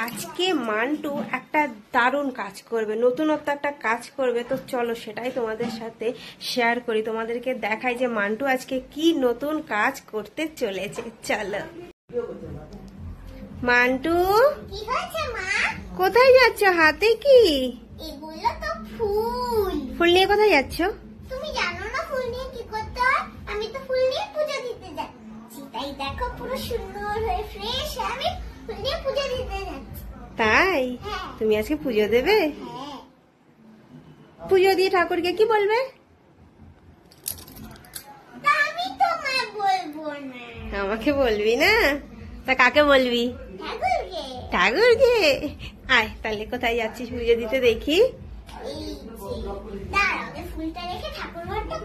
আজকে মান্টু একটা দারুণ কাজ করবে, নতুনত্ব একটা কাজ করবে। তো চলো সেটাই তোমাদের সাথে শেয়ার করি, তোমাদেরকে দেখাই যে মান্টু আজকে কি নতুন কাজ করতে চলেছে। চলো মান্টু, কি হয়েছে মা? কোথায় যাচ্ছ? হাতে কি? এগুলো তো ফুল। ফুল নিয়ে কোথায় যাচ্ছ? তুমি জানো না ফুল নিয়ে কি করতে হয়? আমি তো ফুল নিয়ে পূজা দিতে যাচ্ছি। তাই দেখো পুরো সুন্দর হয়ে ফ্রেশ আমি ফুল নিয়ে পূজা দিতে যাচ্ছি। তাই হ্যাঁ। তুমি আজকে পুজো দেবে? হ্যাঁ। পুজো দিয়ে ঠাকুরকে কি বলবে? তা আমি তোমায় বলবো না। আমাকে বলবি না? তা কাকে বলবি? ঠাকুরকে। ঠাকুরকে? আয় তাহলে কোথায় যাচ্ছিস পুজো দিতে দেখি। এই যে দাঁড়াও, আগে ফুলটা রেখে ঠাকুর ঘরটা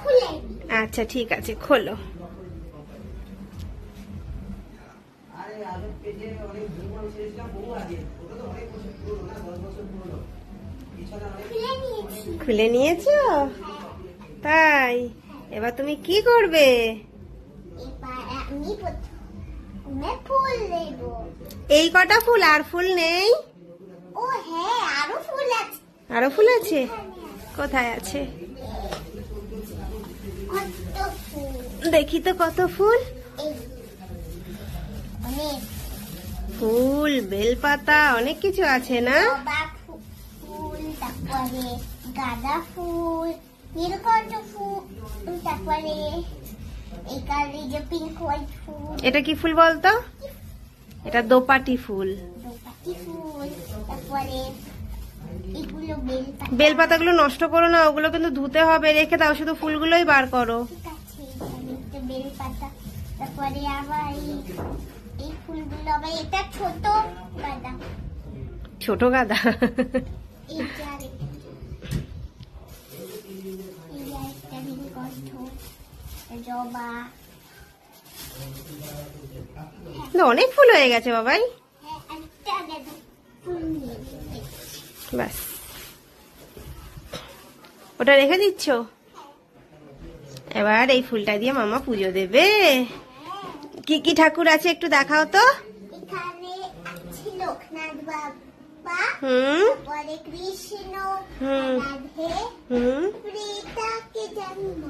খুলে নিই। আচ্ছা ঠিক আছে, খোলো। খুলে নিয়েছি। খুলে নিয়েছো? তাই এবার তুমি কি করবে? এবার আমি প্রথমে ফুল দেব। এই কটা ফুল, আর ফুল নেই? ও হ্যাঁ, আরো ফুল আছে। আরো ফুল আছে? কোথায় আছে কত ফুল! দেখি তো কত ফুল। এই অনেক ফুল, বেলপাতা, অনেক কিছু আছে না? জবা ফুল, তারপরে গাঁদা ফুল, নীলকণ্ঠ ফুল, তারপরে এই কালারের যে পিঙ্ক হোয়াইট ফুল, এটা কি ফুল বলতো? এটা দোপাটি ফুল। দোপাটি ফুল, তারপরে এগুলো বেলপাতা। বেলপাতাগুলো নষ্ট করো না, ওগুলো কিন্তু ধুতে হবে, রেখে দাও, শুধু ফুলগুলোই বার করো। ঠিক আছে, এখানে একটা বেলপাতা, তারপরে আবার এই ফুলগুলো আবার এটা ছোট গাঁদা, ছোট গাঁদা? এই যে আরেকটা, এই আরেকটা নীলকণ্ঠ, জবা। না, অনেক ফুল হয়ে গেছে বাবাই। হ্যাঁ, আরেকটা গাঁদা ফুল নিয়ে নিয়েছি। ব্যাস, ওটা রেখে দিচ্ছ? এবার এই ফুলটা দিয়ে মামা পুজো দেবে। কি কি ঠাকুর আছে একটু দেখাও তো। এখানে আছে লোকনাথ বাবা, হুম তারপরে কৃষ্ণ, হুম রাধে, হুম প্রিতা, কে জানি না।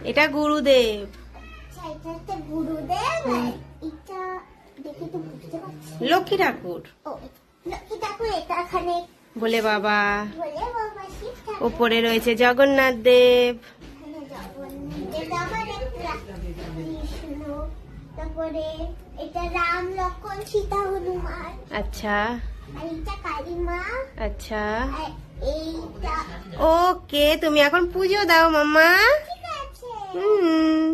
এটা গুরুদেব। আচ্ছা, এটা একটা গুরুদেব, আর এটা দেখে তো বুঝতে পারছি। লক্ষ্মী ঠাকুর। ও লক্ষ্মী ঠাকুর, এটা এখানে ভোলে বাবা। বলে বাবা শিব ঠাকুর, ওপরে রয়েছে জগন্নাথ দেব। এখানে জগন্নাথের আবার একটা কৃষ্ণ, তারপরে এটা রাম, লক্ষ্মণ, সীতা, হনুমান, আচ্ছা আর এটা কালী মা, আচ্ছা, আর এইটা। ওকে, তুমি এখন পুজো দাও মামা। ঠিক আছে। হুম।